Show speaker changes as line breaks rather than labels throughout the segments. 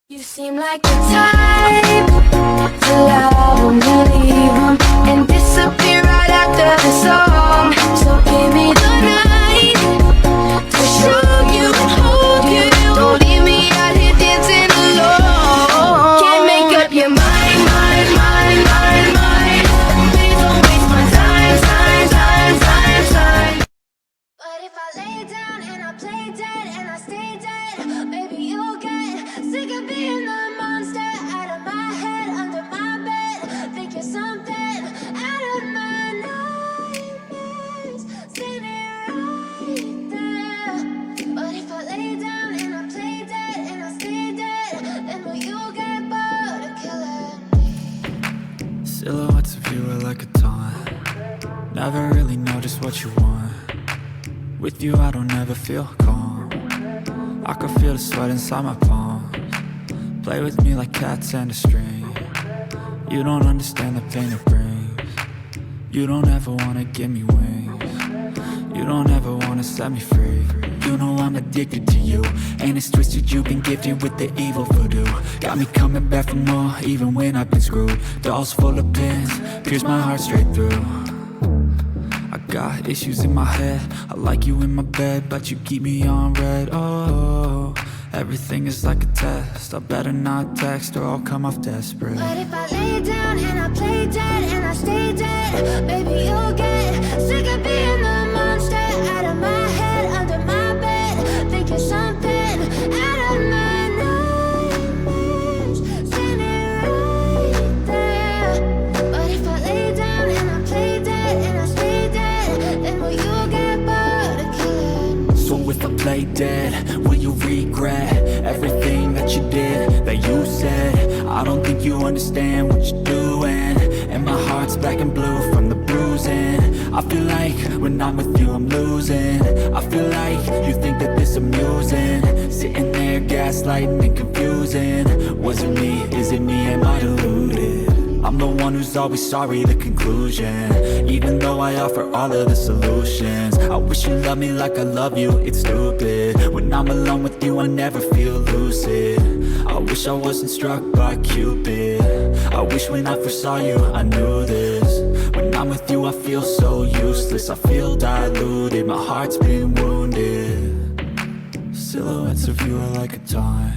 You seem like the type to love 'em and leave 'em and disappear right after the song. So give me the night to show you and hold you. Don't leave me out here dancing alone. Can't make up your mind, mind, mind, mind, mind. Please don't waste my time, time, time, time, time. But if I lay down and I play dead and I stay dead, maybe you'll get sick of being the monster out of my head, under my bed. Think you're something out of my nightmares, standing right there. But if I lay down and I play dead and I stay dead, then will you get bored of killing me?
Silhouettes of you are like a taunt. Never really know just what you want. With you I don't ever feel calm. I can feel the sweat inside my palms. Play with me like cats and a string. You don't understand the pain it brings. You don't ever wanna give me wings. You don't ever wanna set me free. You know I'm addicted to you, and it's twisted you've been gifted with the evil voodoo. Got me coming back for more, even when I've been screwed. Dolls full of pins, pierce my heart straight through. I got issues in my head, I like you in my bed, but you keep me on red. Oh, everything is like a test. I better not text or I'll come off desperate.
But if I lay down and I play dead and I stay dead, maybe you'll get sick of being the monster out of my head, under my bed. Think you're something out of my nightmares, standing right there. But if I lay down and I play dead and I stay dead, then will you get bored of killing me?
So if I play dead, will you regret everything that you did, that you said? I don't think you understand what you're doing, and my heart's black and blue from the bruising. I feel like when I'm with you I'm losing. I feel like you think that this amusing, sitting there gaslighting and confusing. Was it me? Is it me? Am I deluded? I'm the one who's always sorry, the conclusion. Even though I offer all of the solutions, I wish you loved me like I love you, it's stupid. When I'm alone with you I never feel lucid. I wish I wasn't struck by Cupid. I wish when I first saw you I knew this. When I'm with you I feel so useless, I feel diluted, my heart's been wounded. Silhouettes of you are like a taunt.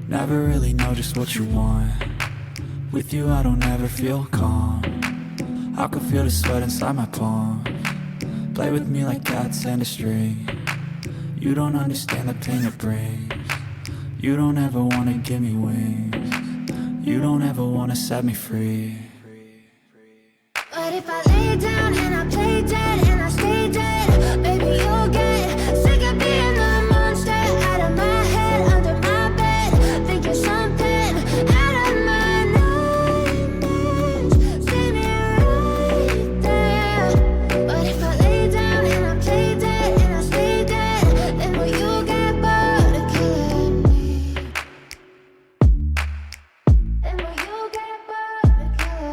Never really know just what you want. With you I don't ever feel calm. I can feel the sweat inside my palms. Play with me like cats and a string. You don't understand the pain it brings. You don't ever wanna give me wings. You don't ever wanna set me free.
But if I lay down and I play dead and I stay dead, maybe you'll get sick of being the monster out of my head, under my bed. Think you're something out of my nightmares, standing right there. But if I lay down and I play dead and I stay dead, then will you get bored of killing me? Then will you get bored of killing me?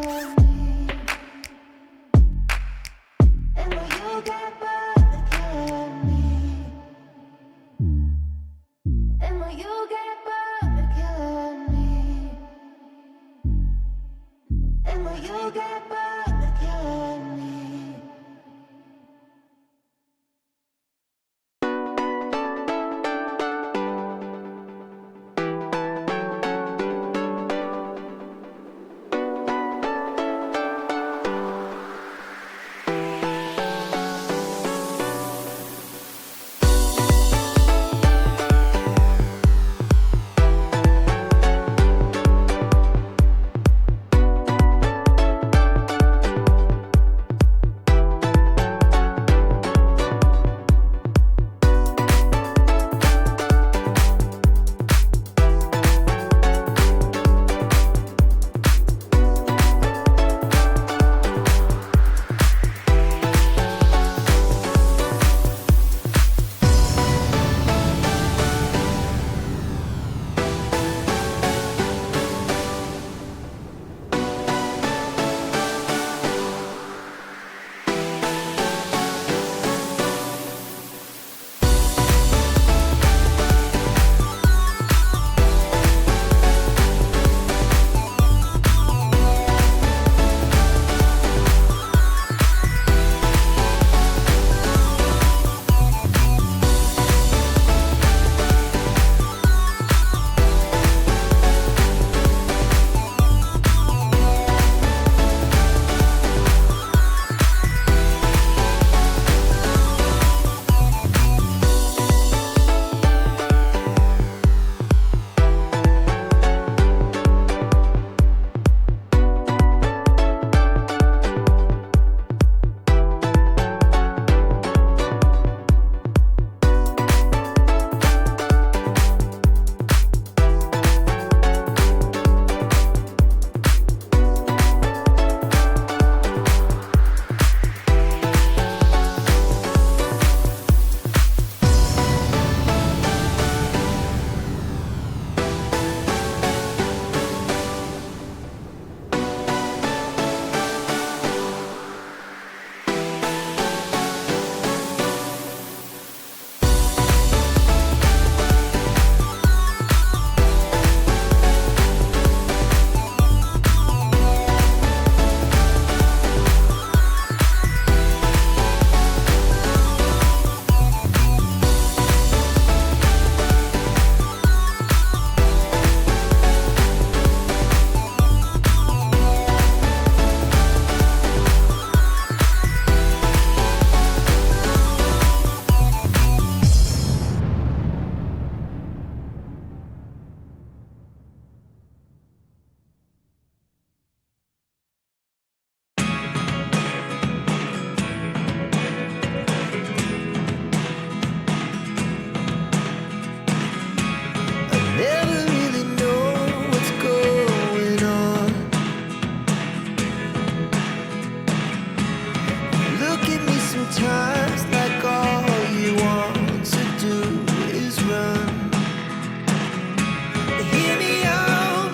Hear me out,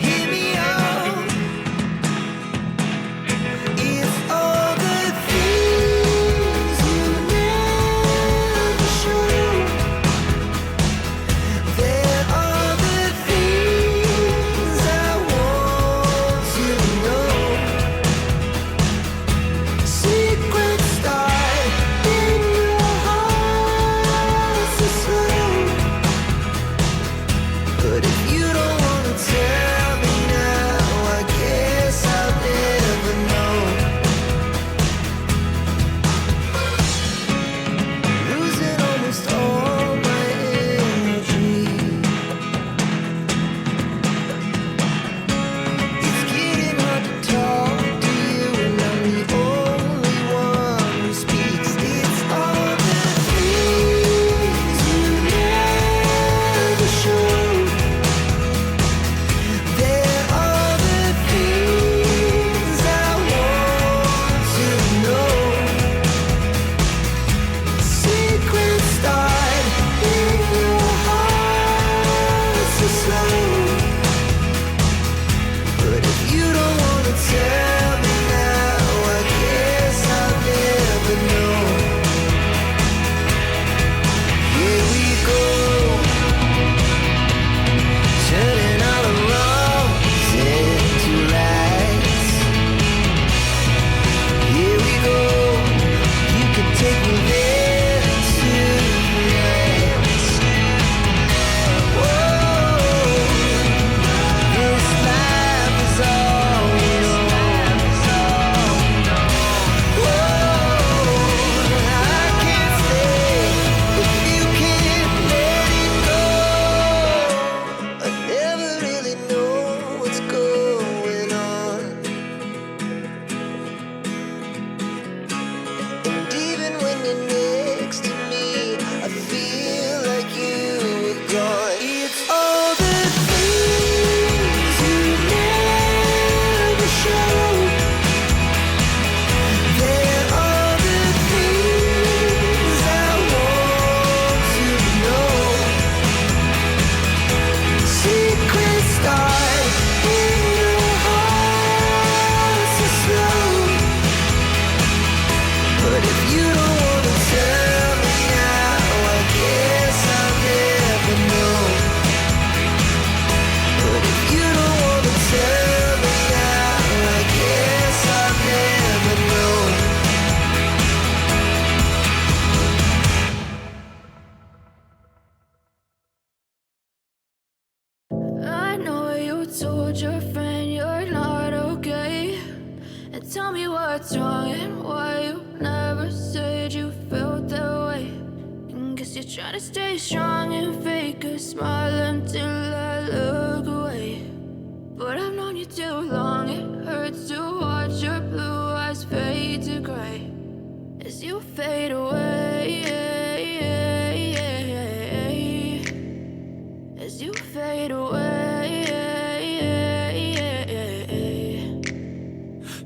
hear me out. It's all the things you never show. There are the things I want to know. Secrets start in your heart so slow. But if you don't wanna tell me now, I guess I'll never know. Losing almost all my energy. It's getting hard to talk to you, and I'm the only one who speaks. It's all the things you never show. There are the things I want to know. Secrets start in your heart so slow. But if you don't wanna tell me now, I guess I'll never know. Here we go, turning all the wrongs into rights. Here we go, you can take me there tonight. Whoa, this life is all we know. Whoa, I can't stay if you can't let it go. I never really know what's going on. And even when you're next to me, I feel like you were gone. It's all the things you never show. There are the things I want to know. Secrets start in your heart so slow. But if you don't wanna tell me now, I guess I'll never know. But if you don't wanna tell me now, I guess I'll never know.
I know you told your friend you're not okay. And tell me what's wrong and why you never said you felt that way. And guess you're trying to stay strong and fake a smile until I look away. But I've known you too long, it hurts to watch your blue eyes fade to gray as you fade away. As you fade away.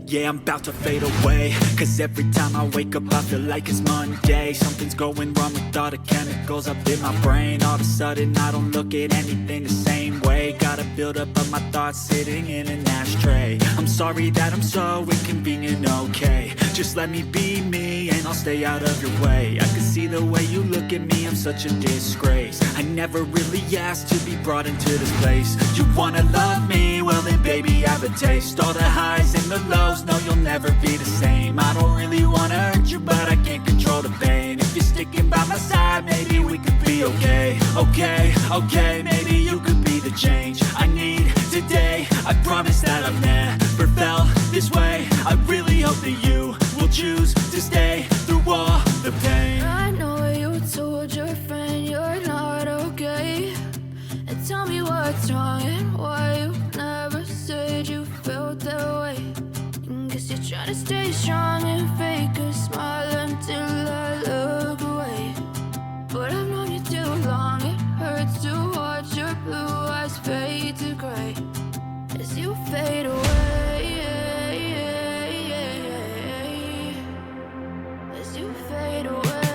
Yeah, I'm about to fade away, 'cause every time I wake up I feel like it's Monday. Something's going wrong with all the chemicals up in my brain. All of a sudden I don't look at anything the same way. Gotta build up of my thoughts sitting in an ashtray. I'm sorry that I'm so inconvenient, okay. Just let me be me and I'll stay out of your way. I can see the way you look at me, I'm such a disgrace. I never really asked to be brought into this place. You wanna love me? Well then baby I have a taste. All the highs and the lows, no you'll never be the same. I don't really wanna hurt you but I can't control the pain. If you're sticking by my side, maybe we could be okay. Okay, maybe you could be the change I need today. I promise that I've never felt this way. I really hope that you will choose to stay through all the pain.
I know you told your friend you're not okay. And tell me what's wrong and why you never said you felt that way. And guess you're trying to stay strong and fake a smile until I look away. But I've known you too long, it hurts to watch your blue eyes fade to gray as you fade away. As you fade away.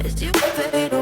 As you fade away.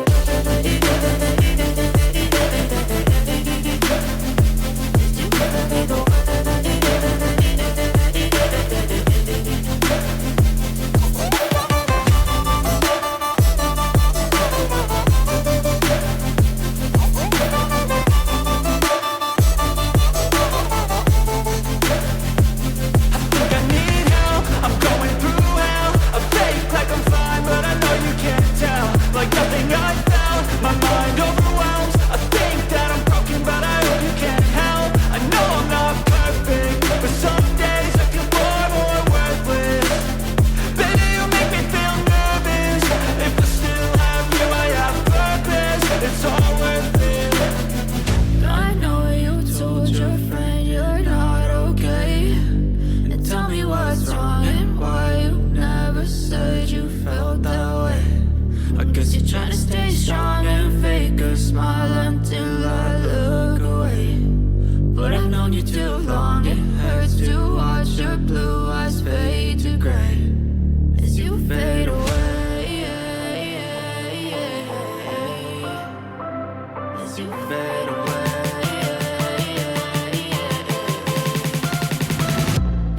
as you fade away.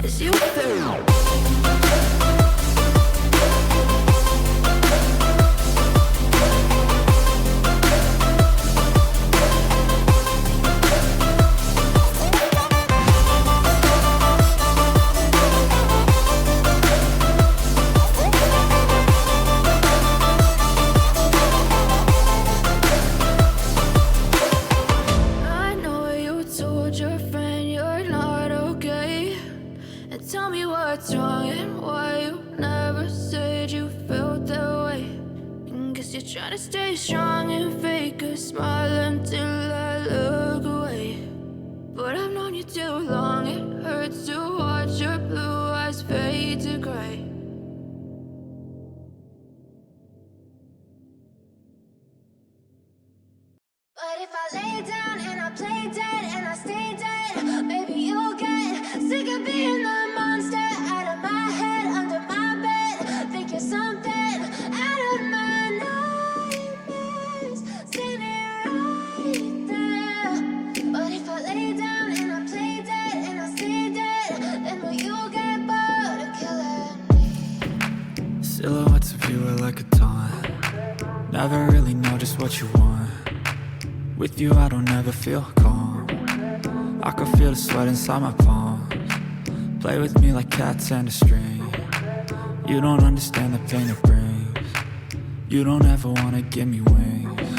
As you fade away. What's wrong and why you never said you felt that way? And guess you're trying to stay strong and fake a smile until I look away. But I've known you too long, it hurts to watch your blue eyes fade to gray.
But if I lay down and I play dead and I stay dead, maybe you'll get sick of being the monster out of my head, under my bed. Think you're something out of my nightmares, standing right there. But if I lay down and I play dead and I stay dead, then will you get bored of killing me?
Silhouettes of you are like a taunt. Never really know just what you want. With you I don't ever feel calm. I can feel the sweat inside my palms. Play with me like cats and a string. You don't understand the pain it brings. You don't ever wanna give me wings.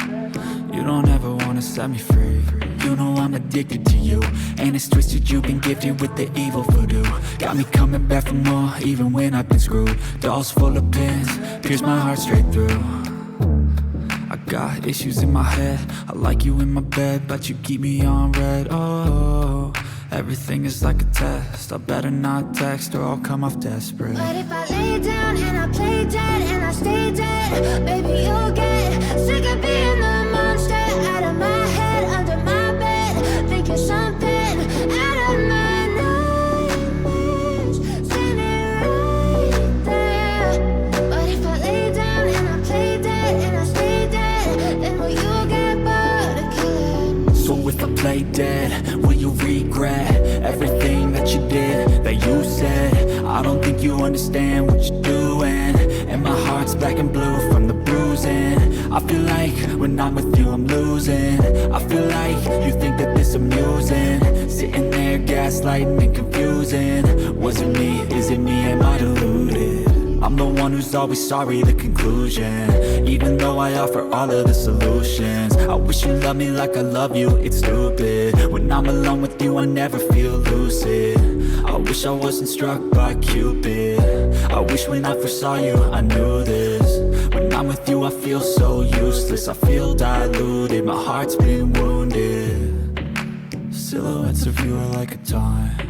You don't ever wanna set me free. You know I'm addicted to you, and it's twisted, you've been gifted with the evil voodoo. Got me coming back for more, even when I've been screwed. Dolls full of pins, pierce my heart straight through. I got issues in my head, I like you in my bed, but you keep me on red. Oh, everything is like a test, I better not text or I'll come off desperate.
But if I lay down and I play dead and I stay dead, maybe you'll get sick of being the monster out of my head, under my bed. Think you're something out of my nightmares, standing right there. But if I lay down and I play dead and I stay dead, then will you get bored of killing me?
So if I play dead, will you regret everything that you did, that you said? I don't think you understand what you're doing, and my heart's black and blue from the bruising. I feel like when I'm with you I'm losing. I feel like you think that this amusing, sitting there gaslighting and confusing. Was it me? Is it me? Am I deluded? I'm the one who's always sorry, the conclusion, even though I offer all of the solutions. I wish you loved me like I love you, it's stupid. When I'm alone with you I never feel lucid. I wish I wasn't struck by Cupid. I wish when I first saw you I knew this. When I'm with you I feel so useless, I feel diluted, my heart's been wounded. Silhouettes of you are like a taunt.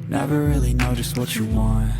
Never really know just what you want.